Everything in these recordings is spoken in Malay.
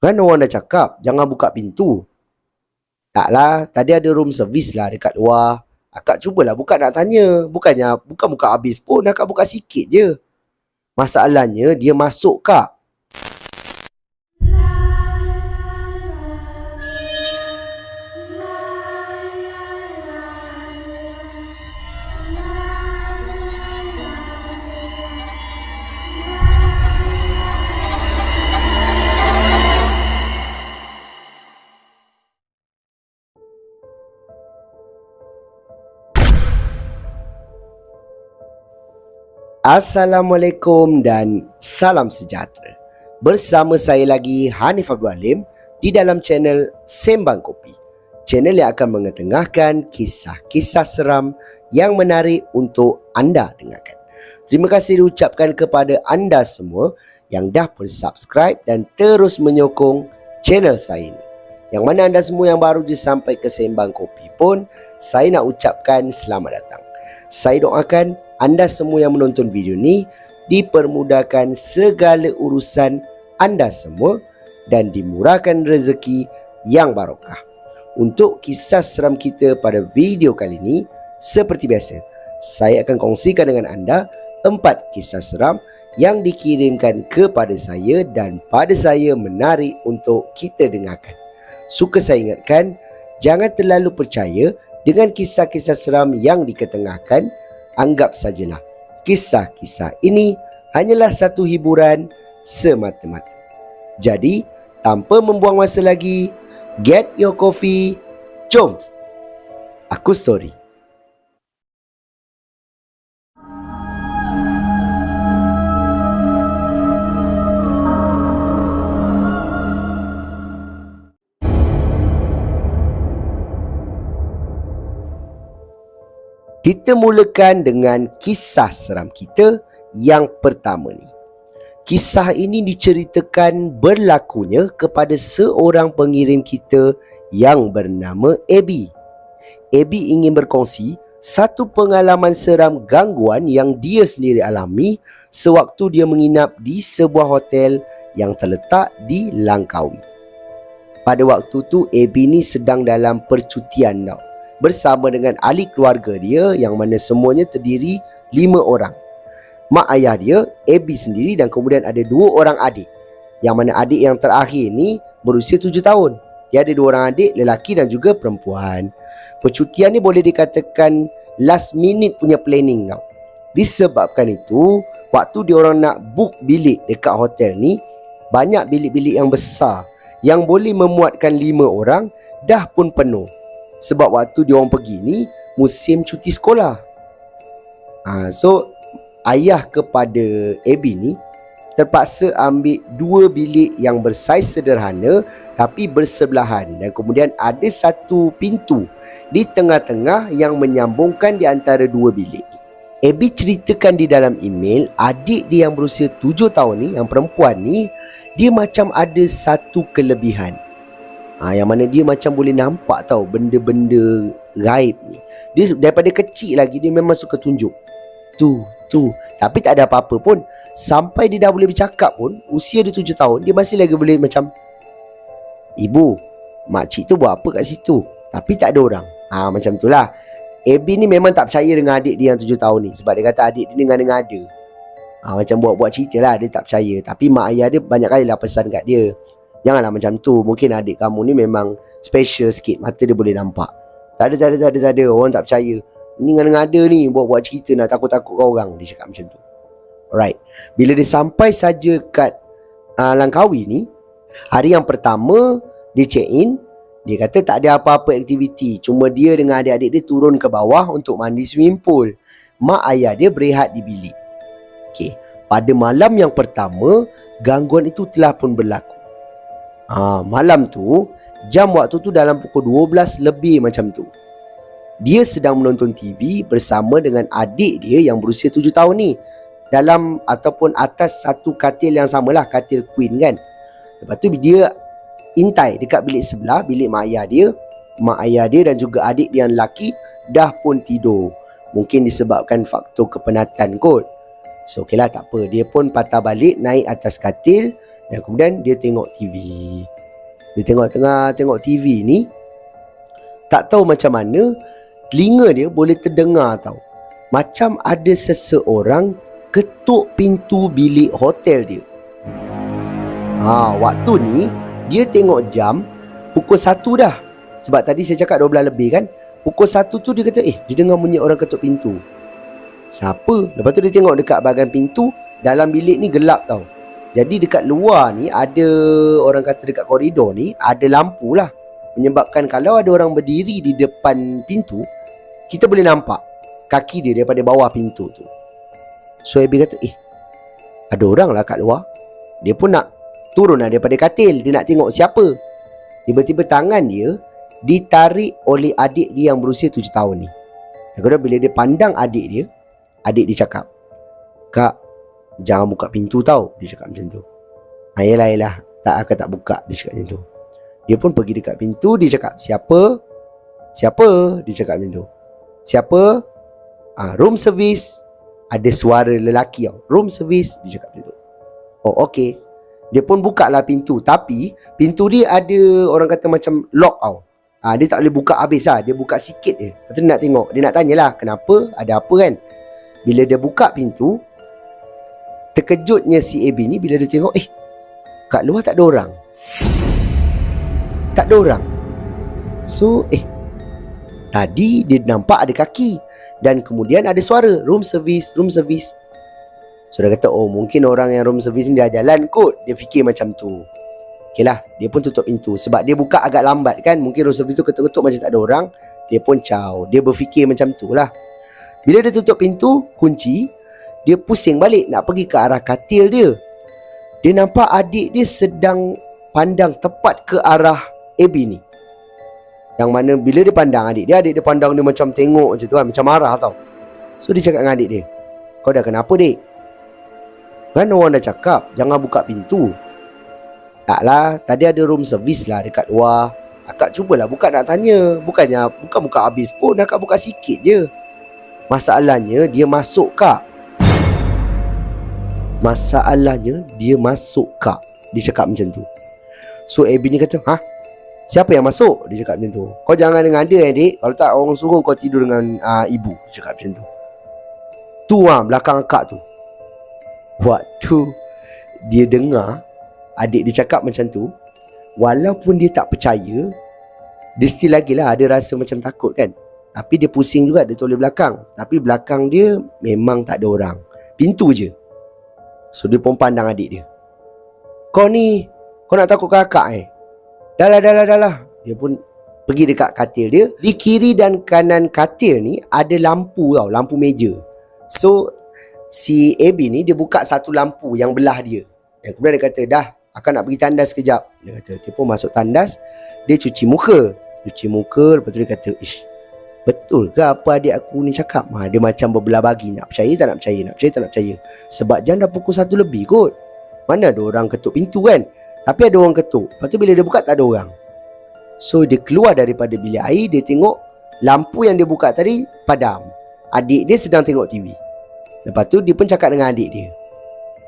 Kan orang dah cakap jangan buka pintu. Taklah, tadi ada room service lah dekat luar. Akak cubalah buka nak tanya. Bukan buka habis pun, akak buka sikit je. Masalahnya dia masuk kak. Assalamualaikum dan salam sejahtera. Bersama saya lagi Hanif Abdul Alim di dalam channel Sembang Kopi. Channel yang akan mengetengahkan kisah-kisah seram yang menarik untuk anda dengarkan. Terima kasih diucapkan kepada anda semua yang dah bersubscribe dan terus menyokong channel saya ini. Yang mana anda semua yang baru je sampai ke Sembang Kopi pun, saya nak ucapkan selamat datang. Saya doakan anda semua yang menonton video ni dipermudahkan segala urusan anda semua dan dimurahkan rezeki yang barokah. Untuk kisah seram kita pada video kali ini, seperti biasa, saya akan kongsikan dengan anda 4 kisah seram yang dikirimkan kepada saya dan pada saya menarik untuk kita dengarkan. Suka saya ingatkan, jangan terlalu percaya dengan kisah-kisah seram yang diketengahkan. Anggap sajalah kisah-kisah ini hanyalah satu hiburan semata-mata. Jadi, tanpa membuang masa lagi, get your coffee, jom aku story. Kita mulakan dengan kisah seram kita yang pertama ni. Kisah ini diceritakan berlakunya kepada seorang pengirim kita yang bernama Abby. Abby ingin berkongsi satu pengalaman seram gangguan yang dia sendiri alami sewaktu dia menginap di sebuah hotel yang terletak di Langkawi. Pada waktu tu Abby ni sedang dalam percutian tau, bersama dengan ahli keluarga dia yang mana semuanya terdiri 5 orang. Mak ayah dia, Abby sendiri dan kemudian ada 2 orang adik. Yang mana adik yang terakhir ni berusia 7 tahun. Dia ada 2 orang adik, lelaki dan juga perempuan. Percutian ni boleh dikatakan last minute punya planning tau. Disebabkan itu, waktu dia orang nak book bilik dekat hotel ni, banyak bilik-bilik yang besar yang boleh memuatkan 5 orang dah pun penuh. Sebab waktu dia orang pergi ni musim cuti sekolah. So ayah kepada Abby ni terpaksa ambil 2 bilik yang bersaiz sederhana tapi bersebelahan, dan kemudian ada satu pintu di tengah-tengah yang menyambungkan di antara 2 bilik. Abby ceritakan di dalam email, adik dia yang berusia 7 tahun ni, yang perempuan ni, dia macam ada satu kelebihan. Yang mana dia macam boleh nampak tau benda-benda gaib ni. Dia daripada kecil lagi dia memang suka tunjuk. Tu. Tapi tak ada apa-apa pun. Sampai dia dah boleh bercakap pun, usia dia 7 tahun, dia masih lagi boleh macam, ibu, makcik tu buat apa kat situ? Tapi tak ada orang. Macam tu lah. Abby ni memang tak percaya dengan adik dia yang 7 tahun ni. Sebab dia kata adik dia dengar-ada. Macam buat cerita lah, dia tak percaya. Tapi mak ayah dia banyak kali lah pesan kat dia, janganlah macam tu. Mungkin adik kamu ni memang special sikit, mata dia boleh nampak. Tak ada. Orang tak percaya. Ni ngada-ngada ni, buat cerita nak takut-takut kau orang. Dia cakap macam tu. Alright. Bila dia sampai saja kat Langkawi ni, hari yang pertama dia check in, dia kata tak ada apa-apa aktiviti. Cuma dia dengan adik-adik dia turun ke bawah untuk mandi swimming pool. Mak ayah dia berehat di bilik. Okay. Pada malam yang pertama, gangguan itu telah pun berlaku. Malam tu, jam waktu tu dalam pukul 12 lebih macam tu. Dia sedang menonton TV bersama dengan adik dia yang berusia 7 tahun ni, dalam ataupun atas satu katil yang samalah, katil queen kan. Lepas tu dia intai dekat bilik sebelah, bilik mak ayah dia. Mak ayah dia dan juga adik dia yang lelaki dah pun tidur. Mungkin disebabkan faktor kepenatan kot. So okey lah, tak apa. Dia pun patah balik, naik atas katil, dan kemudian dia tengok TV. Dia tengok TV ni, tak tahu macam mana telinga dia boleh terdengar tau, macam ada seseorang ketuk pintu bilik hotel dia. Waktu ni dia tengok jam pukul 1 dah. Sebab tadi saya cakap 12 lebih kan. Pukul 1 tu dia kata, dia dengar bunyi orang ketuk pintu. Siapa? Lepas tu dia tengok dekat bahagian pintu, dalam bilik ni gelap tau. Jadi dekat luar ni ada, orang kata dekat koridor ni ada lampu lah, menyebabkan kalau ada orang berdiri di depan pintu, kita boleh nampak kaki dia daripada bawah pintu tu. So Abby kata, ada orang lah kat luar. Dia pun nak turun lah daripada katil, dia nak tengok siapa. Tiba-tiba tangan dia ditarik oleh adik dia yang berusia 7 tahun ni. Dan kemudian bila dia pandang adik dia cakap, "Kak, jangan buka pintu tau." Dia cakap macam tu. Yelah, tak, akak tak buka. Dia cakap macam tu. Dia pun pergi dekat pintu, dia cakap, Siapa? Dia cakap macam tu. Siapa? Room service. Ada suara lelaki tau. Room service. Dia cakap macam tu. Oh, okey. Dia pun buka lah pintu. Tapi pintu dia ada, orang kata macam lock tau. Dia tak boleh buka habis lah. Dia buka sikit je. Lepas tu dia nak tengok. Dia nak tanyalah, kenapa? Ada apa kan? Bila dia buka pintu, terkejutnya si Abby ni bila dia tengok, kat luar tak ada orang. Tak ada orang. So, tadi dia nampak ada kaki. Dan kemudian ada suara, room service. So dia kata, mungkin orang yang room service ni dah jalan kot. Dia fikir macam tu. Okey lah, dia pun tutup pintu. Sebab dia buka agak lambat kan. Mungkin room service tu ketuk-ketuk macam tak ada orang. Dia pun caw. Dia berfikir macam tu lah. Bila dia tutup pintu, kunci, dia pusing balik nak pergi ke arah katil dia. Dia nampak adik dia sedang pandang tepat ke arah Abby ni. Yang mana bila dia pandang adik dia pandang dia macam tengok macam tu kan, macam marah tau. So dia cakap dengan adik dia, "Kau dah kenapa, dek? Kan orang dah cakap jangan buka pintu." "Taklah, tadi ada room service lah dekat luar. Akak cubalah buka nak tanya. Bukan buka habis pun, akak buka sikit je. Masalahnya dia masuk, Kak." Dia cakap macam tu. So Abby ni kata, siapa yang masuk? Dia cakap macam tu. "Kau jangan dengan dia, adik. Kalau tak, orang suruh kau tidur dengan ibu." Dia cakap macam tu. Tu belakang akak tu. Waktu dia dengar adik dia cakap macam tu, walaupun dia tak percaya, dia still lagi lah ada rasa macam takut kan. Tapi dia pusing juga, dia toleh belakang. Tapi belakang dia memang tak ada orang. Pintu je. So dia pun pandang adik dia. Kau nak takut kakak Dah lah. Dia pun pergi dekat katil dia. Di kiri dan kanan katil ni ada lampu tau, lampu meja. So si Abby ni dia buka satu lampu yang belah dia. Dan kemudian dia kata, "Dah, akan nak pergi tandas sekejap." Dia kata, dia pun masuk tandas. Dia cuci muka. Lepas tu dia kata, betul ke apa adik aku ni cakap? Dia macam berbelah bagi. Nak percaya tak nak percaya. Sebab jam dah pukul 1 lebih kot. Mana ada orang ketuk pintu kan? Tapi ada orang ketuk. Lepas tu bila dia buka tak ada orang. So dia keluar daripada bilik air. Dia tengok lampu yang dia buka tadi padam. Adik dia sedang tengok TV. Lepas tu dia pun cakap dengan adik dia,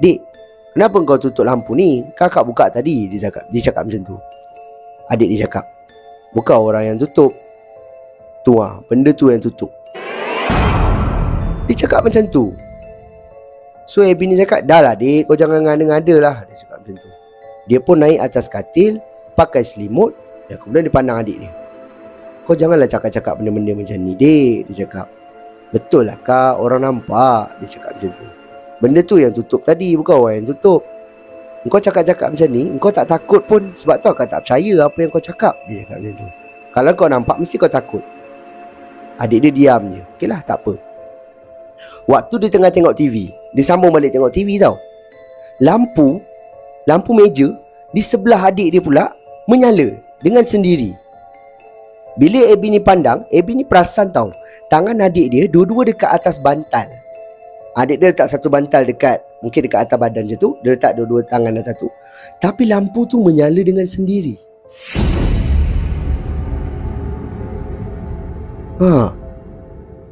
"Dik, kenapa kau tutup lampu ni? Kakak buka tadi." Dia cakap macam tu. Adik dia cakap, "Bukan orang yang tutup. Tu benda tu yang tutup." Dia cakap macam tu. So Abby ni cakap, "Dah lah, dik, kau jangan ngada-ngada lah." Dia cakap macam tu. Dia pun naik atas katil, pakai selimut, dan kemudian dia pandang adik dia. "Kau janganlah cakap-cakap benda-benda macam ni, dek." Dia cakap. "Betul lah, Kak, orang nampak." Dia cakap macam tu. "Benda tu yang tutup tadi, bukan orang yang tutup. Engkau cakap-cakap macam ni, engkau tak takut pun. Sebab tu akak tak percaya apa yang kau cakap." Dia cakap macam tu. "Kalau kau nampak, mesti kau takut." Adik dia diam je. Okeylah, tak apa. Waktu dia tengah tengok TV, dia sambung balik tengok TV tau. Lampu meja di sebelah adik dia pula menyala dengan sendiri. Bila Abby ni pandang, Abby ni perasan tau, tangan adik dia dua-dua dekat atas bantal. Adik dia letak satu bantal mungkin dekat atas badan je tu. Dia letak dua-dua tangan atas tu. Tapi lampu tu menyala dengan sendiri.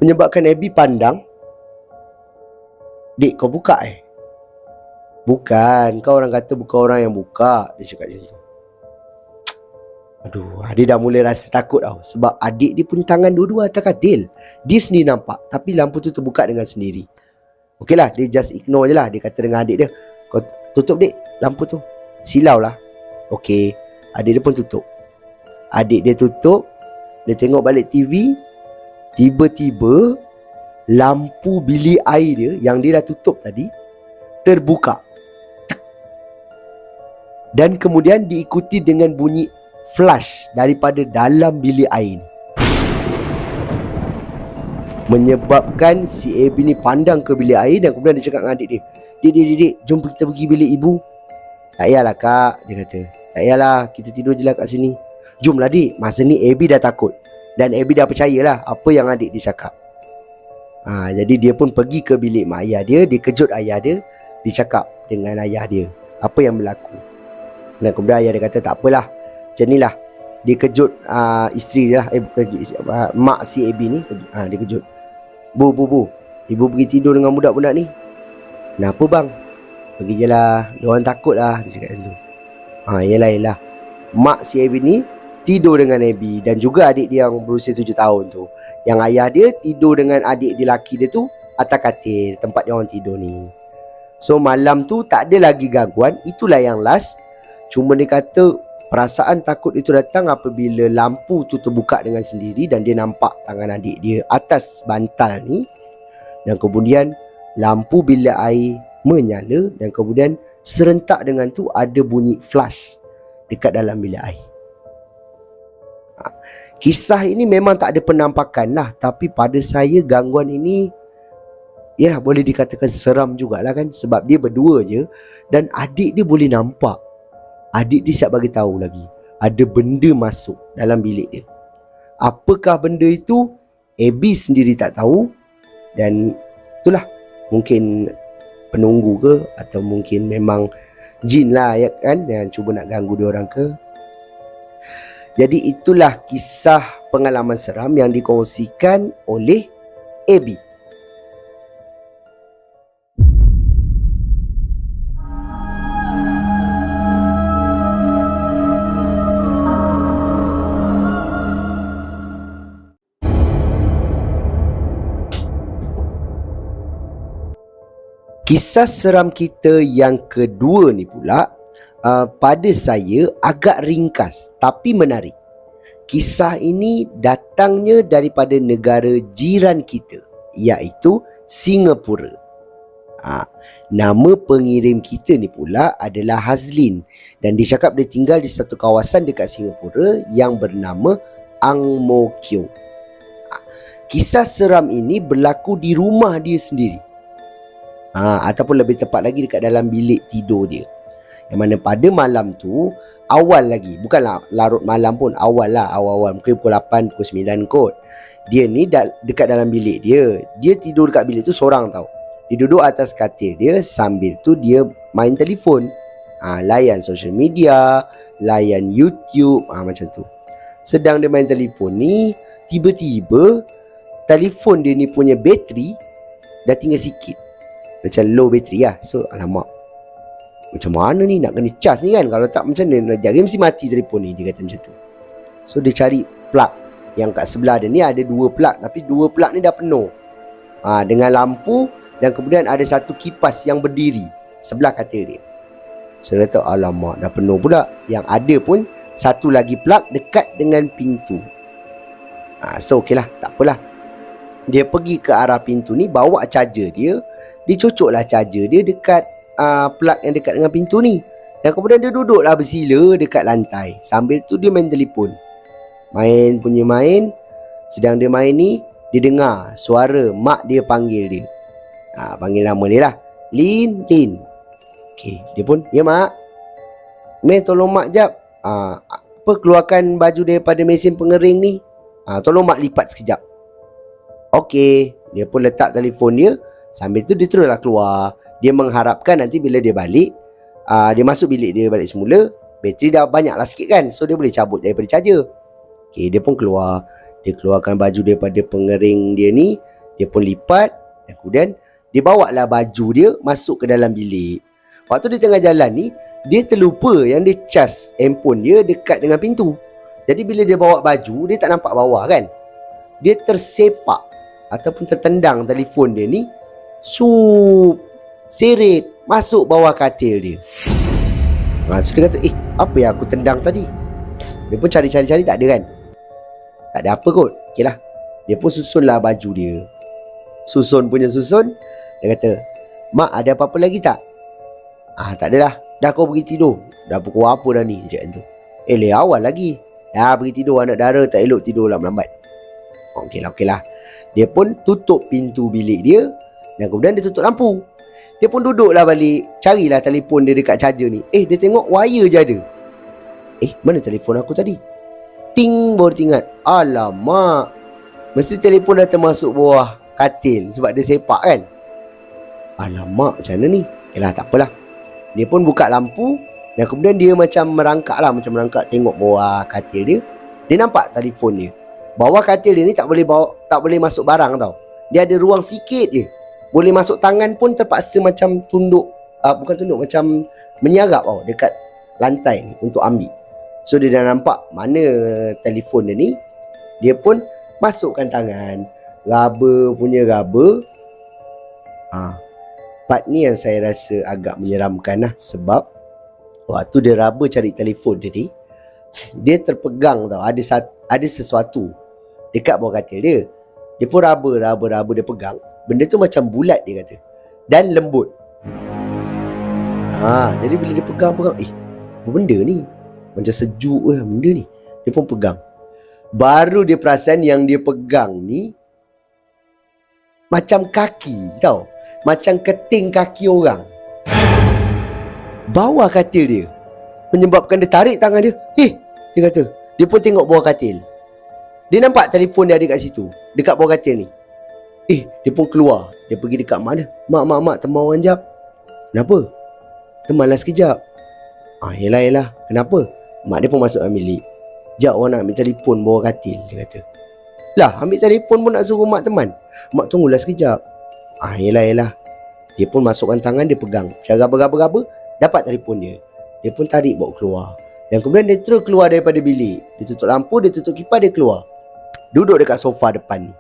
Menyebabkan Abby pandang. Dik, kau buka Bukan, kau orang kata bukan orang yang buka. Dia cakap macam tu. Aduh, dia dah mula rasa takut tau. Sebab adik dia punya tangan dua-dua atas katil. Dia sendiri nampak, tapi lampu tu terbuka dengan sendiri. Okey lah, dia just ignore je lah. Dia kata dengan adik dia, kau tutup dik lampu tu. Silau lah. Okey, adik dia pun tutup. Adik dia tutup, dia tengok balik TV. Tiba-tiba lampu bilik air dia yang dia dah tutup tadi terbuka. Dan kemudian diikuti dengan bunyi flash daripada dalam bilik air ni, menyebabkan si AB ni pandang ke bilik air. Dan kemudian dia cakap dengan adik dia, Dik, jom kita pergi bilik ibu. Tak payahlah kak, dia kata. Tak payahlah, kita tidur je lah kat sini. Jomlah dik. Masa ni AB dah takut. Dan AB dah percayalah apa yang adik dia cakap. Jadi dia pun pergi ke bilik mak ayah dia. Dia kejut ayah dia. Dia cakap dengan ayah dia apa yang berlaku. Dan kemudian ayah dia kata tak apalah, macam ni lah. Dia kejut isteri dia lah, mak si AB ni. Dia kejut, Bu, ibu pergi tidur dengan budak-budak ni. Kenapa bang? Pergi je lah, diorang takut lah, dia cakap macam tu. Yelah mak si AB ni tidur dengan AB dan juga adik dia yang berusia 7 tahun tu. Yang ayah dia tidur dengan adik dia lelaki dia tu atas katil tempat dia orang tidur ni. So malam tu tak ada lagi gangguan. Itulah yang last. Cuma dia kata perasaan takut itu datang apabila lampu tu terbuka dengan sendiri dan dia nampak tangan adik dia atas bantal ni. Dan kemudian lampu bilik air menyala dan kemudian serentak dengan tu ada bunyi flash dekat dalam bilik air. Kisah ini memang tak ada penampakan lah, tapi pada saya gangguan ini yalah boleh dikatakan seram jugalah kan. Sebab dia berdua je dan adik dia boleh nampak. Adik dia siap bagi tahu lagi ada benda masuk dalam bilik dia. Apakah benda itu? AB sendiri tak tahu. Dan itulah, mungkin penunggu ke, atau mungkin memang jin lah ya kan, yang cuba nak ganggu dia orang ke. Jadi itulah kisah pengalaman seram yang dikongsikan oleh AB. Kisah seram kita yang kedua ni pula, pada saya agak ringkas tapi menarik. Kisah ini datangnya daripada negara jiran kita, iaitu Singapura. Nama pengirim kita ni pula adalah Hazlin. Dan dia cakap dia tinggal di satu kawasan dekat Singapura yang bernama Ang Mo Kio. Kisah seram ini berlaku di rumah dia sendiri. Ataupun lebih tepat lagi dekat dalam bilik tidur dia. Yang mana pada malam tu, awal lagi, bukanlah larut malam pun, awal-awal mungkin pukul 8, pukul 9 kot. Dia ni dekat dalam bilik dia. Dia tidur dekat bilik tu seorang tau. Dia duduk atas katil dia, sambil tu dia main telefon. Layan social media, layan YouTube, macam tu. Sedang dia main telefon ni, tiba-tiba telefon dia ni punya bateri dah tinggal sikit. Macam low bateri lah. So alamak, macam mana ni nak kena cas ni kan. Kalau tak macam mana nak jaga, mesti mati telefon ni, dia kata macam tu. So dia cari plug yang kat sebelah dia ni. Ada 2 plug, tapi 2 plug ni dah penuh dengan lampu. Dan kemudian ada satu kipas yang berdiri sebelah katil dia. So dia kata alamak, dah penuh pula. Yang ada pun satu lagi plug dekat dengan pintu. So okey lah, tak apalah. Dia pergi ke arah pintu ni, bawa charger dia. Dia cocoklah charger dia dekat plug yang dekat dengan pintu ni. Dan kemudian dia duduklah bersila dekat lantai. Sambil tu dia main telefon. Main. Sedang dia main ni, dia dengar suara mak dia panggil dia. Panggil nama dia lah, Lin. Okay, dia pun, ya mak, tolong mak jap, keluarkan baju daripada mesin pengering ni. Tolong mak lipat sekejap. Okey, dia pun letak telefon dia. Sambil tu dia teruslah keluar. Dia mengharapkan nanti bila dia balik, dia masuk bilik dia balik semula, bateri dah banyak lah sikit kan. So dia boleh cabut daripada charger. Okey, dia pun keluar. Dia keluarkan baju daripada pengering dia ni. Dia pun lipat. Dan kemudian Dia bawa lah baju dia masuk ke dalam bilik. Waktu dia tengah jalan ni, dia terlupa yang dia cas handphone dia dekat dengan pintu. Jadi bila dia bawa baju, dia tak nampak bawah kan. Dia tersepak ataupun tertendang telefon dia ni, seret masuk bawah katil dia. So dia kata, apa yang aku tendang tadi? Dia pun cari-cari tak ada kan. Tak ada apa kot. Okey lah. Dia pun susunlah baju dia. Susun. Dia kata, mak ada apa-apa lagi tak? Tak ada dah. Dah kau pergi tidur. Dah pukul apa dah ni? Dia cakap tu. Awal lagi. Dah pergi tidur, anak dara tak elok tidur lambat-lambat. Okey lah. Dia pun tutup pintu bilik dia. Dan kemudian dia tutup lampu. Dia pun duduklah balik. Carilah telefon dia dekat charger ni. Dia tengok wire je ada. Mana telefon aku tadi? Ting, baru teringat. Alamak. Mesti telefon dah termasuk bawah katil sebab dia sepak kan. Alamak, macam mana ni? Tak apalah. Dia pun buka lampu. Dan kemudian dia macam merangkak tengok bawah katil dia. Dia nampak telefon dia. Bawah katil dia ni tak boleh masuk barang tau. Dia ada ruang sikit je. Boleh masuk tangan pun terpaksa macam macam menyarap tau dekat lantai ni untuk ambil. So dia dah nampak mana telefon dia ni. Dia pun masukkan tangan. Raba. Part ni yang saya rasa agak menyeramkan lah. Sebab waktu dia raba cari telefon dia ni, dia terpegang tau. Ada sesuatu dekat bawah katil dia. Dia pun raba dia pegang. Benda tu macam bulat dia kata. Dan lembut. Jadi bila dia pegang, apa benda ni? Macam sejuk lah benda ni. Dia pun pegang. Baru dia perasan yang dia pegang ni macam kaki tau. Macam keting kaki orang. Bawah katil dia. Menyebabkan dia tarik tangan dia. Dia kata. Dia pun tengok bawah katil. Dia nampak telefon dia ada kat situ. Dekat bawah katil ni. Dia pun keluar. Dia pergi dekat mak dia. Mak, teman orang jap. Kenapa? Temanlah sekejap. Yelah. Kenapa? Mak dia pun masuk dalam bilik. Jap, orang nak ambil telefon bawah katil. Dia kata. Lah, ambil telefon pun nak suruh mak teman. Mak tunggulah sekejap. Yelah. Dia pun masukkan tangan, dia pegang. Cara raba-raba, dapat telefon dia. Dia pun tarik bawa keluar. Dan kemudian dia terus keluar daripada bilik. Dia tutup lampu, dia tutup kipas, dia keluar. Duduk dekat sofa depan ni.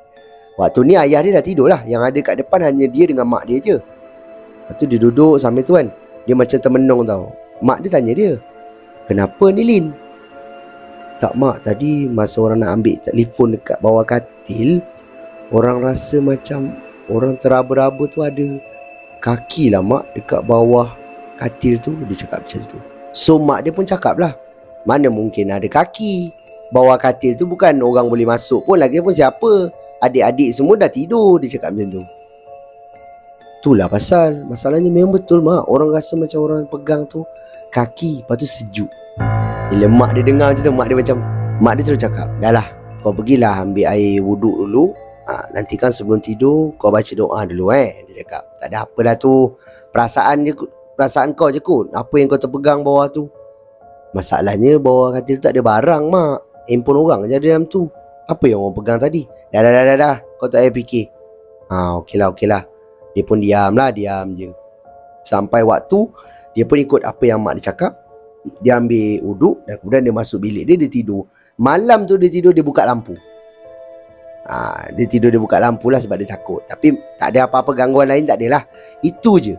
Waktu ni ayah dia dah tidur lah. Yang ada kat depan hanya dia dengan mak dia je. Lepas tu dia duduk sambil tu kan. Dia macam termenung tau. Mak dia tanya dia, kenapa ni Lin? Tak mak, tadi masa orang nak ambil telefon dekat bawah katil, orang rasa macam orang teraba-raba tu ada kaki lah mak dekat bawah katil tu. Dia cakap macam tu. So mak dia pun cakap lah, mana mungkin ada kaki. Bawah katil tu bukan orang boleh masuk pun. Lagi pun siapa? Adik-adik semua dah tidur. Dia cakap macam tu. Itulah pasal. Masalahnya memang betul mak. Orang rasa macam orang pegang tu kaki. Lepas tu sejuk. Bila mak dia dengar macam tu, mak dia terus cakap, dah lah, kau pergilah ambil air wuduk dulu. Nanti kan sebelum tidur kau baca doa dulu Dia cakap. Tak ada apalah tu. Perasaan kau je kot. Apa yang kau terpegang bawah tu. Masalahnya bawah katil tu tak ada barang mak. Handphone orang je ada dalam tu. Apa yang orang pegang tadi? Dah. Kau tak payah fikir. Okeylah. Dia pun diam je. Sampai waktu dia pun ikut apa yang mak dia cakap. Dia ambil uduk dan kemudian dia masuk bilik dia tidur. Malam tu dia tidur, dia buka lampu. Dia tidur, dia buka lampu lah sebab dia takut. Tapi tak ada apa-apa gangguan lain, tak adalah. Itu je.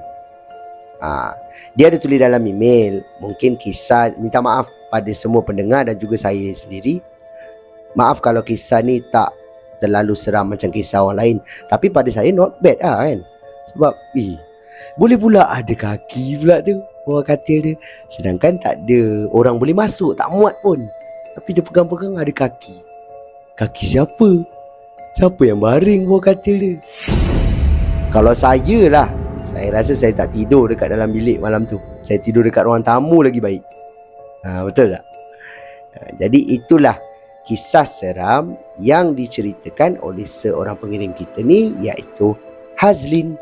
Dia ada tulis dalam email. Mungkin kisah, minta maaf pada semua pendengar dan juga saya sendiri. Maaf kalau kisah ni tak terlalu seram macam kisah orang lain. Tapi pada saya not bad lah kan. Sebab boleh pula ada kaki pula tu bawah katil dia. Sedangkan tak ada orang boleh masuk, tak muat pun. Tapi dia pegang-pegang ada kaki. Kaki siapa? Siapa yang baring bawah katil dia? Kalau saya lah, saya rasa saya tak tidur dekat dalam bilik malam tu. Saya tidur dekat ruang tamu lagi baik. Betul tak? Jadi itulah kisah seram yang diceritakan oleh seorang pengirim kita ni, iaitu Hazlin.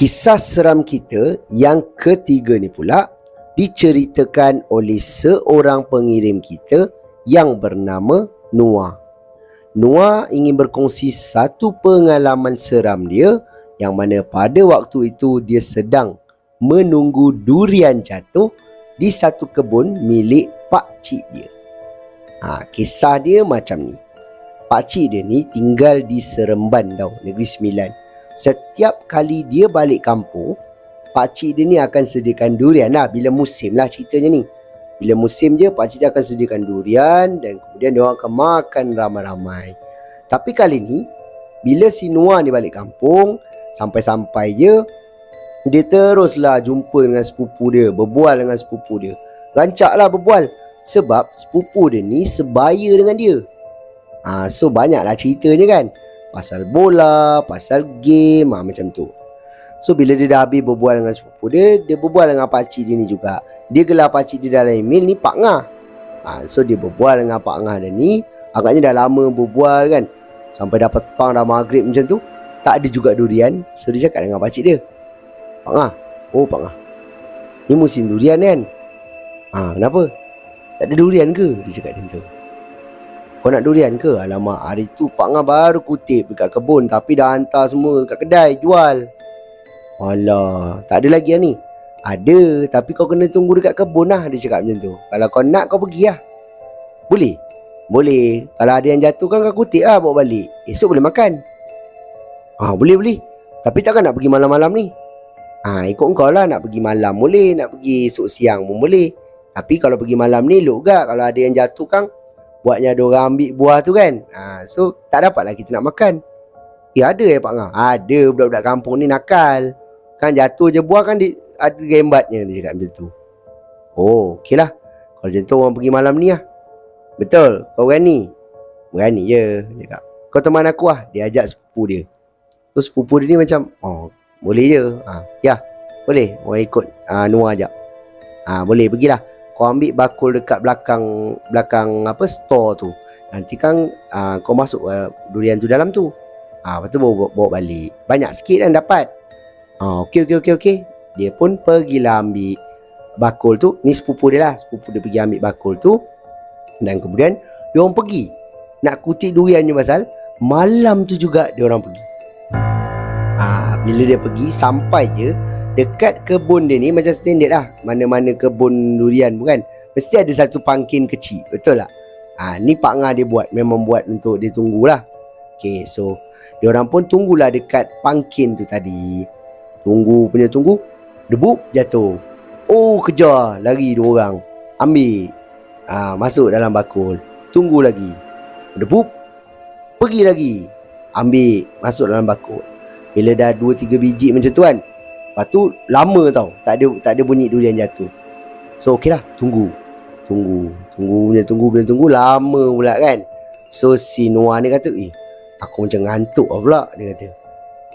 Kisah seram kita yang ketiga ni pula diceritakan oleh seorang pengirim kita yang bernama Noah. Noah ingin berkongsi satu pengalaman seram dia yang mana pada waktu itu dia sedang menunggu durian jatuh di satu kebun milik pakcik dia. Kisah dia macam ni. Pakcik dia ni tinggal di Seremban tau, Negeri Sembilan. Setiap kali dia balik kampung, pakcik dia ni akan sediakan durian lah. Bila musim lah ceritanya ni. Bila musim je, pakcik dia akan sediakan durian dan kemudian dia orang akan makan ramai-ramai. Tapi kali ni, bila si Noah ni balik kampung, sampai-sampai je, dia teruslah jumpa dengan sepupu dia, berbual dengan sepupu dia. Rancak lah berbual. Sebab sepupu dia ni sebaya dengan dia. So banyaklah ceritanya kan. Pasal bola, pasal game, macam tu. So bila dia dah habis berbual dengan sepupu dia, dia berbual dengan pakcik dia ni juga. Dia gelar pakcik dia dalam email ni Pak Ngah. So dia berbual dengan Pak Ngah dia ni. Agaknya dah lama berbual kan. Sampai dah petang, dah maghrib macam tu. Tak ada juga durian. So dia cakap dengan pakcik dia, Pak Ngah, Pak Ngah, ni musim durian kan? Kenapa? Tak ada durian ke? Dia cakap macam tu. Kau nak durian ke? Alamak, hari tu Pak Ngah baru kutip dekat kebun, tapi dah hantar semua dekat kedai jual. Alah, tak ada lagi lah ni. Ada, tapi kau kena tunggu dekat kebun lah. Dia cakap macam tu. Kalau kau nak, kau pergi lah. Boleh? Boleh. Kalau ada yang jatuh kan, kau kutip lah bawa balik. Esok boleh makan. Boleh. Tapi takkan nak pergi malam-malam ni? Ikut kau lah. Nak pergi malam boleh, nak pergi esok siang pun boleh. Tapi kalau pergi malam ni, elok gak kalau ada yang jatuh kan, buatnya ada orang ambil buah tu kan. So tak dapatlah kita nak makan. Ada Pak Ngah? Ada, budak-budak kampung ni nakal. Kan jatuh je buah kan ada gembatnya. Dia cakap macam tu. Okey lah. Kalau macam tu orang pergi malam ni lah. Betul? Kau berani? Berani je. Dia cakap, kau teman aku lah. Dia ajak sepupu dia. Terus sepupu dia ni macam, boleh je. Ya, boleh. Orang ikut Noah ajak. Boleh, pergilah. Kau ambil bakul dekat belakang store tu. Nanti kan kau masuk durian tu dalam tu. Lepas tu bawa balik. Banyak sikit kan dapat. Okey. Dia pun pergilah ambil bakul tu. Ni sepupu dia lah. Sepupu dia pergi ambil bakul tu. Dan kemudian dia orang pergi nak kutip durian je, pasal malam tu juga dia orang pergi. Bila dia pergi, sampai je dekat kebun dia ni, macam standard lah, mana-mana kebun durian bukan, mesti ada satu pangkin kecil, betul tak? Ni Pak Ngah dia buat, memang buat untuk dia tunggulah. Okay, so diorang pun tunggulah dekat pangkin tu tadi. Tunggu, debuk jatuh. Kejar, lari dua orang, ambil, masuk dalam bakul. Tunggu lagi, debuk, pergi lagi, ambil, masuk dalam bakul. Bila dah 2-3 biji macam tu kan, lepas tu lama tau, tak ada bunyi durian jatuh. So okey lah, tunggu, lama pula kan. So si Noah ni kata, aku macam ngantuk lah pula. Dia kata,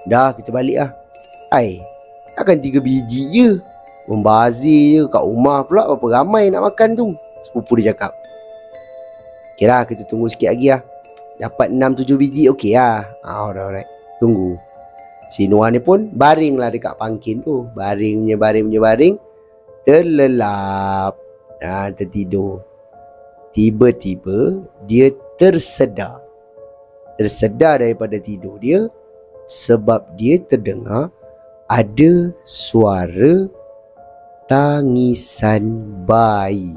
dah kita balik lah. Takkan 3 biji je, membazir je kat rumah pula, berapa ramai nak makan tu. Sepupu dia cakap, okey lah, kita tunggu sikit lagi lah. Dapat 6-7 biji okey lah. Alright, tunggu. Si Noah ni pun baring lah dekat pangkin tu. Baring, terlelap, tertidur. Tiba-tiba dia tersedar daripada tidur dia, sebab dia terdengar ada suara tangisan bayi.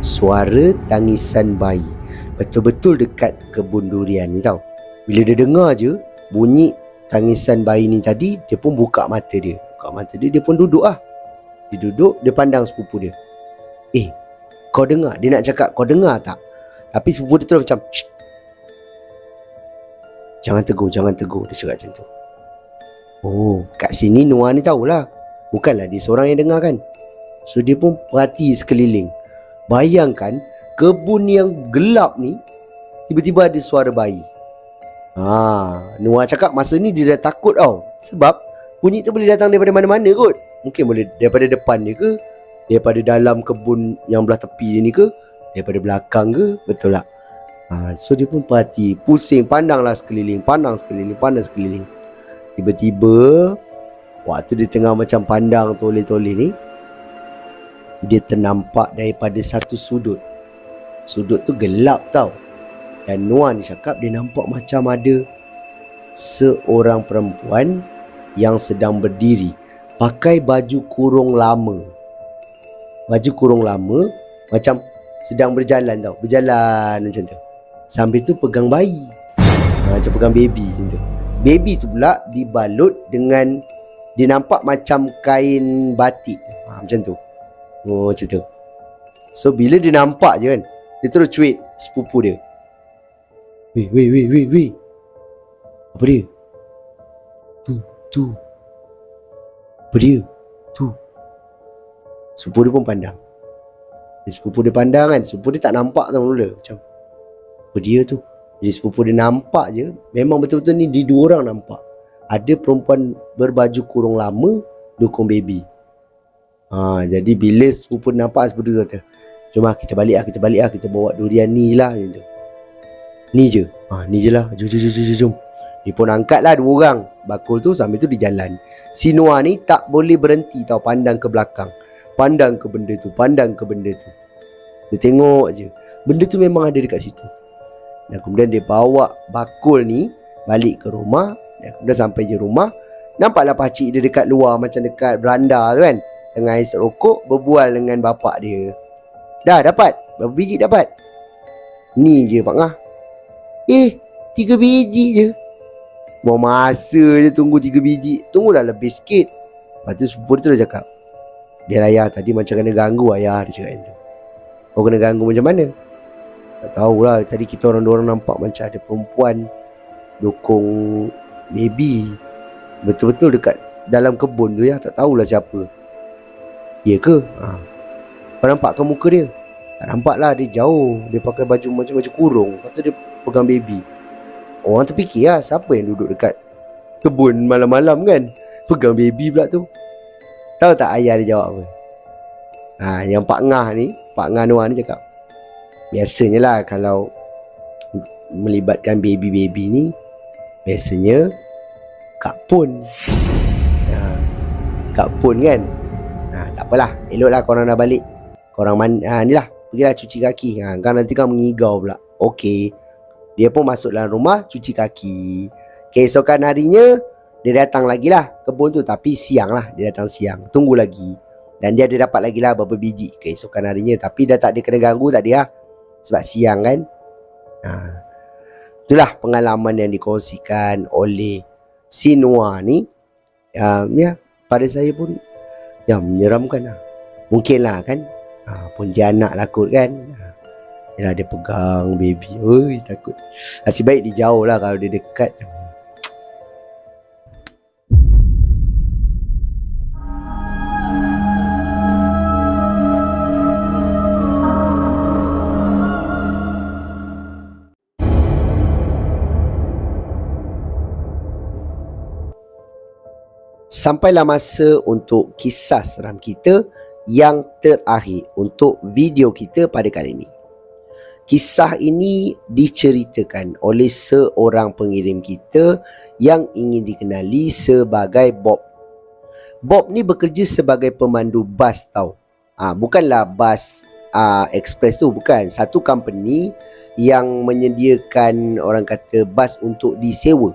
Suara tangisan bayi betul-betul dekat kebun durian ni tau. Bila dia dengar je bunyi tangisan bayi ni tadi, dia pun buka mata dia. Dia pun duduk lah. Dia duduk, dia pandang sepupu dia. Kau dengar? Dia nak cakap, kau dengar tak? Tapi sepupu dia terus macam, shh, jangan tegur. Dia cakap macam tu. Kat sini Noah ni tahulah, bukanlah dia seorang yang dengar kan. So dia pun perhati sekeliling. Bayangkan kebun yang gelap ni, tiba-tiba ada suara bayi. Noah cakap masa ni dia dah takut tau. Sebab bunyi tu boleh datang daripada mana-mana kot. Mungkin boleh daripada depan dia ke, daripada dalam kebun yang belah tepi ni ke, daripada belakang ke, betul tak? So dia pun perhati, pusing, pandanglah sekeliling, pandang sekeliling. Tiba-tiba waktu dia tengah macam pandang toleh-toleh ni, dia ternampak daripada satu sudut. Sudut tu gelap tau. Dan Noah ni cakap dia nampak macam ada seorang perempuan yang sedang berdiri pakai baju kurung lama. Baju kurung lama macam sedang berjalan tau. Berjalan macam tu. Sambil tu pegang bayi. Macam pegang baby macam tu. Baby tu pula dibalut dengan, dia nampak macam kain batik. Macam tu. Macam tu. So bila dia nampak je kan, dia terus cuit sepupu dia. Weh. Apa dia? Tu. Apa dia? Tu. Sepupu dia pun pandang. Sepupu dia pandang kan, sepupu dia tak nampak tau mula. Macam, apa dia tu? Jadi sepupu dia nampak je. Memang betul-betul ni dia dua orang nampak. Ada perempuan berbaju kurung lama dukung baby. Jadi bila sepupu nampak, sepupu dia kata, jom kita balik lah, kita bawa durian ni lah gitu. Ni je lah, jom. Dia pun angkat lah dua orang bakul tu, sambil tu dia jalan. Si Noah ni tak boleh berhenti tau, pandang ke belakang, pandang ke benda tu. Dia tengok je, benda tu memang ada dekat situ. Dan kemudian dia bawa bakul ni balik ke rumah. Dan kemudian sampai je rumah, nampaklah pakcik dia dekat luar, macam dekat beranda tu kan, tengah isap rokok, berbual dengan bapak dia. Dah dapat? Berapa biji dapat? Ni je Pak Ngah. 3 biji je. Mau masa je tunggu 3 biji. Tunggulah lebih sikit. Lepas tu sepupu dia terus cakap, dia ayah tadi macam kena ganggu ayah, dia cakap macam tu. Kau kena ganggu macam mana? Tak tahulah, tadi kita orang-orang nampak macam ada perempuan dukung baby. Betul-betul dekat dalam kebun tu ya. Tak tahulah siapa. Ya ke? Kau nampak ke muka dia? Tak nampak lah, dia jauh. Dia pakai baju macam baju kurung. Lepas tu dia pegang baby. Orang terfikir lah, siapa yang duduk dekat kebun malam-malam kan, pegang baby pula tu. Tahu tak ayah dia jawab apa? Yang Pak Ngah Noah ni cakap, biasanya lah kalau melibatkan baby-baby ni, biasanya Kak Pun. Kak Pun kan. Tak apalah, eloklah korang dah balik. Korang ni lah, pergilah cuci kaki. Kan nanti kan mengigau pula. Okey. Dia pun masuk dalam rumah, cuci kaki. Keesokan harinya, dia datang lagi lah kebun tu. Tapi siang lah, dia datang siang. Tunggu lagi. Dan dia ada dapat lagi lah beberapa biji keesokan harinya. Tapi dah tak ada kena ganggu, tak ada lah. Sebab siang kan. Itulah pengalaman yang dikongsikan oleh si Noah ni. Pada saya pun menyeramkan lah. Mungkin lah kan, Pontianak lah kot kan. Yalah, dia pegang baby. Takut. Nasib baik dia jauh lah. Kalau dia dekat, sampailah masa untuk kisah seram kita yang terakhir untuk video kita pada kali ini. Kisah ini diceritakan oleh seorang pengirim kita yang ingin dikenali sebagai Bob. Bob ni bekerja sebagai pemandu bas tau. Bukanlah bas express tu, bukan. Satu company yang menyediakan, orang kata, bas untuk disewa.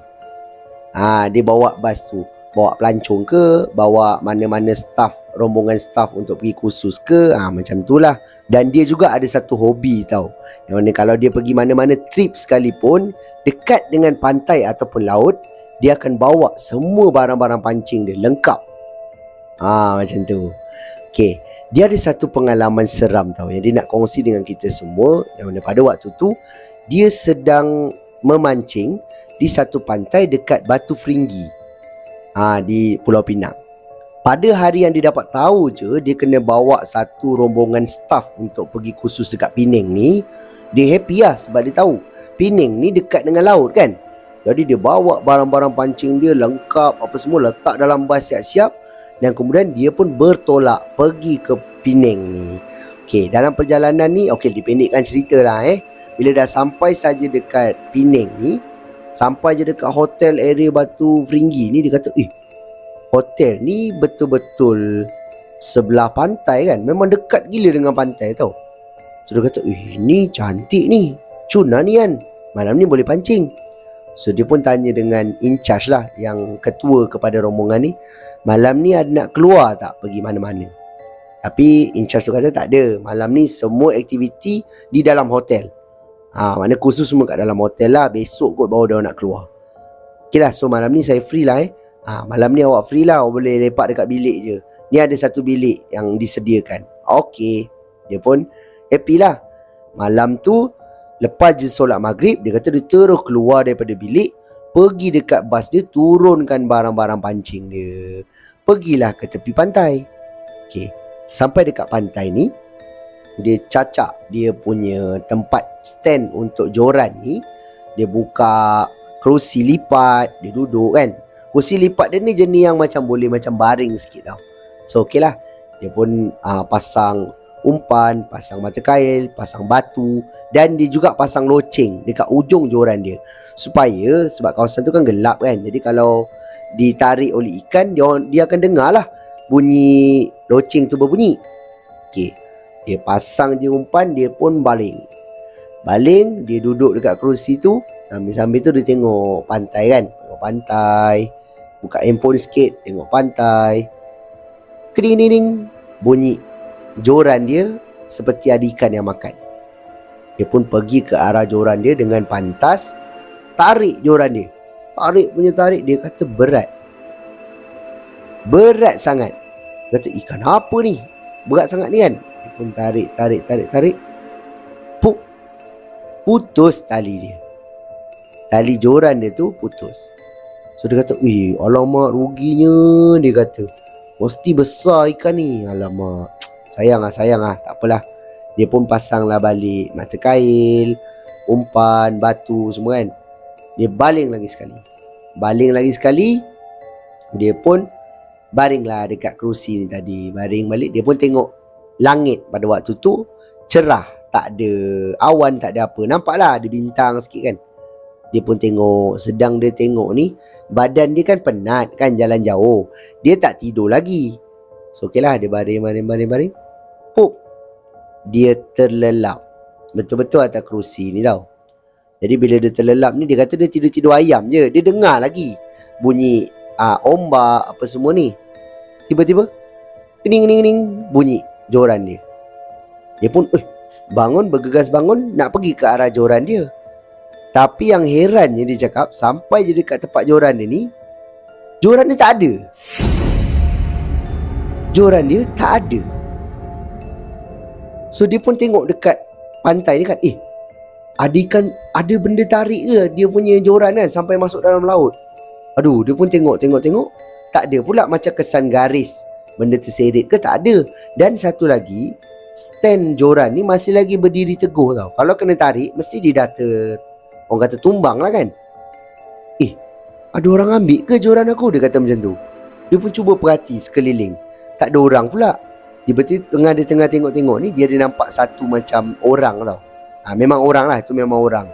Dia bawa bas tu, bawa pelancong ke, bawa mana-mana staff, rombongan staff untuk pergi kursus ke, macam tu lah. Dan dia juga ada satu hobi tau, yang mana kalau dia pergi mana-mana trip sekalipun, dekat dengan pantai ataupun laut, dia akan bawa semua barang-barang pancing dia lengkap. Macam tu. Okay, dia ada satu pengalaman seram tau, yang dia nak kongsi dengan kita semua. Yang mana pada waktu tu, dia sedang memancing di satu pantai dekat Batu Feringgi, di Pulau Pinang. Pada hari yang dia dapat tahu je, dia kena bawa satu rombongan staff untuk pergi kursus dekat Penang ni. Dia happy lah sebab dia tahu Penang ni dekat dengan laut kan. Jadi dia bawa barang-barang pancing dia lengkap, apa semua letak dalam bas siap-siap. Dan kemudian dia pun bertolak pergi ke Penang ni. Okay, dalam perjalanan ni, dipendekkan cerita lah Bila dah sampai saja dekat Penang ni, Sampai je dekat hotel area Batu Feringgi ni, dia kata, hotel ni betul-betul sebelah pantai kan. Memang dekat gila dengan pantai tau. So dia kata, ni cantik ni. Cun lah ni kan. Malam ni boleh pancing. So dia pun tanya dengan in charge lah, yang ketua kepada rombongan ni, malam ni ada nak keluar tak pergi mana-mana? Tapi in charge tu kata tak ada. Malam ni semua aktiviti di dalam hotel. Mana khusus semua kat dalam hotel lah. Besok kot baru dia nak keluar. Okay lah, so malam ni saya free lah malam ni awak free lah. Awak boleh lepak dekat bilik je. Ni ada satu bilik yang disediakan. Okay. Dia pun happy lah. Malam tu lepas je solat maghrib, dia kata dia terus keluar daripada bilik, pergi dekat bas dia, turunkan barang-barang pancing dia, pergilah ke tepi pantai. Okay. Sampai dekat pantai ni, dia cacak dia punya tempat stand untuk joran ni. Dia buka kerusi lipat, dia duduk kan. Kerusi lipat dia ni jenis yang macam boleh macam baring sikit tau. So okey lah. Dia pun pasang umpan, pasang mata kail, pasang batu, dan dia juga pasang loceng dekat ujung joran dia. Sebab kawasan tu kan gelap kan. Jadi kalau ditarik oleh ikan, dia akan dengar lah bunyi loceng tu berbunyi. Okey. Dia pasang je umpan, dia pun baling. Dia duduk dekat kerusi tu. Sambil-sambil tu dia tengok pantai kan. Tengok pantai. Buka handphone sikit, tengok pantai. Keding-ding, bunyi joran dia seperti ada ikan yang makan. Dia pun pergi ke arah joran dia dengan pantas. Tarik joran dia. Tarik. Dia kata berat. Berat sangat. Dia kata ikan apa ni? Berat sangat ni kan. Dia pun tarik. Putus tali dia. Tali joran dia tu putus. So dia kata, alamak ruginya. Dia kata, mesti besar ikan ni. Alamak, sayang lah, tak apalah. Dia pun pasanglah balik mata kail, umpan, batu semua kan. Dia baling lagi sekali. Dia pun baringlah dekat kerusi ni tadi. Baring balik. Dia pun tengok langit pada waktu tu cerah. Tak ada awan, tak ada apa. Nampaklah ada bintang sikit kan. Dia pun tengok. Sedang dia tengok ni, badan dia kan penat kan, jalan jauh. Dia tak tidur lagi. So okey lah, dia baring. Pop. Dia terlelap. Betul-betul atas kerusi ni tau. Jadi bila dia terlelap ni, dia kata dia tidur-tidur ayam je. Dia dengar lagi bunyi ombak apa semua ni. Tiba-tiba kening bunyi joran dia. Dia pun bergegas bangun nak pergi ke arah joran dia. Tapi yang herannya, dia cakap sampai je dekat tempat joran dia ni, joran dia tak ada. So dia pun tengok dekat pantai ni kan, ada benda tarik ke dia punya joran kan sampai masuk dalam laut. Aduh, dia pun tengok. Tak ada pula macam kesan garis, benda terseret ke, tak ada. Dan satu lagi, stand joran ni masih lagi berdiri teguh tau. Kalau kena tarik, mesti dia dah orang kata tumbang lah kan. Ada orang ambil ke joran aku? Dia kata macam tu. Dia pun cuba perhati sekeliling, tak ada orang pula. Tiba-tiba dia tengah tengok ni, dia nampak satu macam orang tau. Memang orang lah, itu memang orang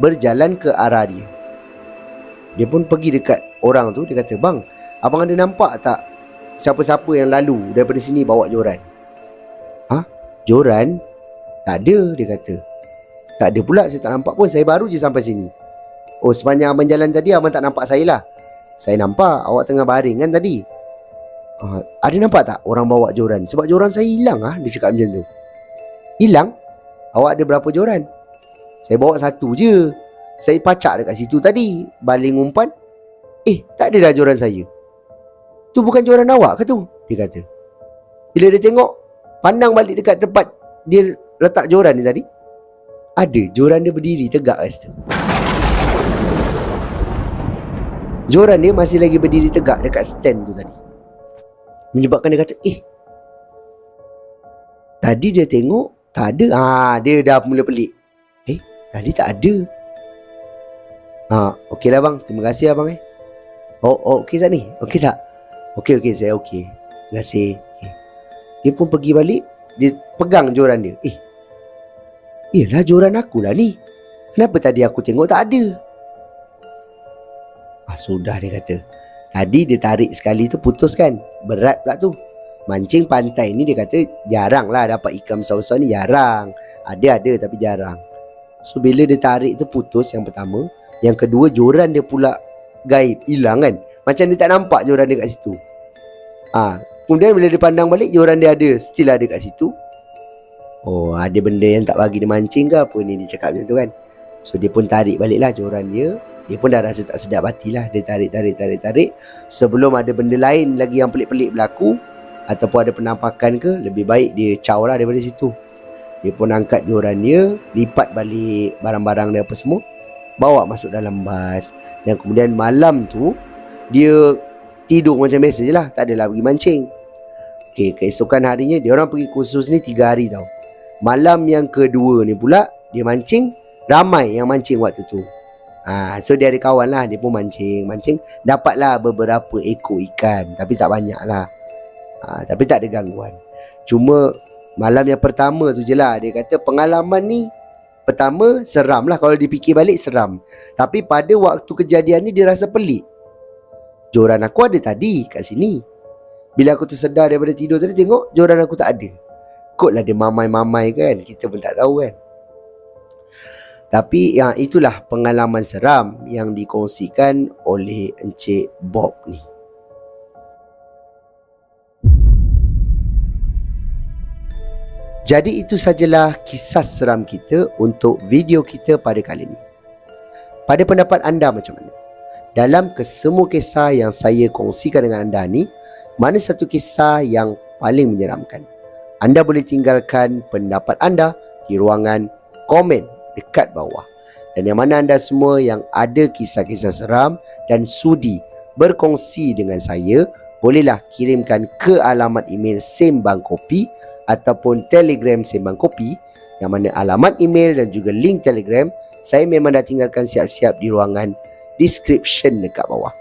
berjalan ke arah dia. Dia pun pergi dekat orang tu. Dia kata, bang, abang ada nampak tak siapa-siapa yang lalu daripada sini bawa joran? Joran? Tak ada, dia kata. Tak ada pula, saya tak nampak pun. Saya baru je sampai sini. Sepanjang abang jalan tadi, abang tak nampak saya lah. Saya nampak awak tengah baring kan tadi. Ada nampak tak orang bawa joran? Sebab joran saya hilang dia cakap macam tu. Hilang? Awak ada berapa joran? Saya bawa satu je. Saya pacak dekat situ tadi, baling umpan. Tak ada dah joran saya. Tu bukan joran awak ke tu? Dia kata. Bila dia tengok, pandang balik dekat tempat dia letak joran ni tadi, ada joran dia berdiri tegak kat situ. Joran dia masih lagi berdiri tegak dekat stand tu tadi. Menyebabkan dia kata, tadi dia tengok tak ada. Dia dah mula pelik. Tadi tak ada. Okey lah bang, terima kasih abang. Okey tak ni? Okey tak? Okey, saya okey. Terima kasih. Dia pun pergi balik. Dia pegang joran dia. Yelah, joran aku lah ni. Kenapa tadi aku tengok tak ada? Sudah dia kata. Tadi dia tarik sekali tu putus kan. Berat pula tu. Mancing pantai ni dia kata jarang lah dapat ikan besar-besar ni, jarang. Ada tapi jarang. So bila dia tarik tu putus yang pertama. Yang kedua joran dia pula gaib, hilang kan. Macam dia tak nampak joran dia kat situ. Kemudian bila dia pandang balik, joran dia ada, still ada kat situ. Oh, ada benda yang tak bagi dia mancing ke apa ni, dia cakap macam tu kan. So dia pun tarik balik lah joran dia. Dia pun dah rasa tak sedap hati lah. Dia tarik. Sebelum ada benda lain lagi yang pelik-pelik berlaku, ataupun ada penampakan ke, lebih baik dia caw lah daripada situ. Dia pun angkat joran dia, lipat balik barang-barang dia apa semua, bawa masuk dalam bas. Dan kemudian malam tu dia tidur macam biasa je lah, tak adalah pergi mancing. Okay, keesokan harinya dia orang pergi kursus ni 3 hari tau. Malam yang kedua ni pula dia mancing, ramai yang mancing waktu tu. So dia ada kawan lah, dia pun mancing. Dapatlah beberapa ekor ikan, tapi tak banyak lah. Tapi tak ada gangguan. Cuma malam yang pertama tu je lah, dia kata pengalaman ni pertama seram lah. Kalau dipikir balik seram. Tapi pada waktu kejadian ni dia rasa pelik. Joran aku ada tadi kat sini. Bila aku tersedar daripada tidur tadi, tengok joran aku tak ada. Kotlah dia mamai-mamai kan, kita pun tak tahu kan. Tapi itulah pengalaman seram yang dikongsikan oleh Encik Bob ni. Jadi itu sajalah kisah seram kita untuk video kita pada kali ini. Pada pendapat anda macam mana? Dalam kesemua kisah yang saya kongsikan dengan anda ni, mana satu kisah yang paling menyeramkan? Anda boleh tinggalkan pendapat anda di ruangan komen dekat bawah. Dan yang mana anda semua yang ada kisah-kisah seram dan sudi berkongsi dengan saya, bolehlah kirimkan ke alamat email Sembang Kopi ataupun Telegram Sembang Kopi, yang mana alamat email dan juga link Telegram saya memang dah tinggalkan siap-siap di ruangan description dekat bawah.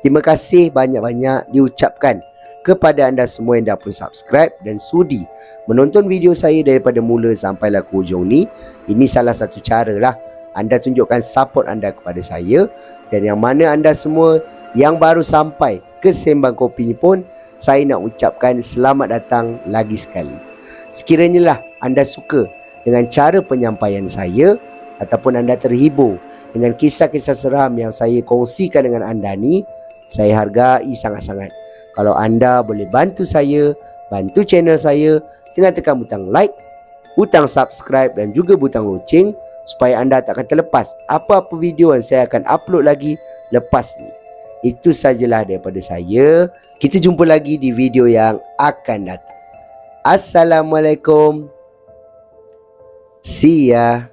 Terima kasih banyak-banyak diucapkan kepada anda semua yang dah pun subscribe dan sudi menonton video saya daripada mula sampailah ke hujung ni. Ini salah satu cara lah anda tunjukkan support anda kepada saya. Dan yang mana anda semua yang baru sampai ke Sembang Kopi ni pun, saya nak ucapkan selamat datang lagi sekali. Sekiranya lah anda suka dengan cara penyampaian saya, ataupun anda terhibur dengan kisah-kisah seram yang saya kongsikan dengan anda ni, saya hargai sangat-sangat kalau anda boleh bantu saya, bantu channel saya dengan tekan butang like, butang subscribe dan juga butang loceng, supaya anda tak akan terlepas apa-apa video yang saya akan upload lagi lepas ni. Itu sajalah daripada saya. Kita jumpa lagi di video yang akan datang. Assalamualaikum. See ya.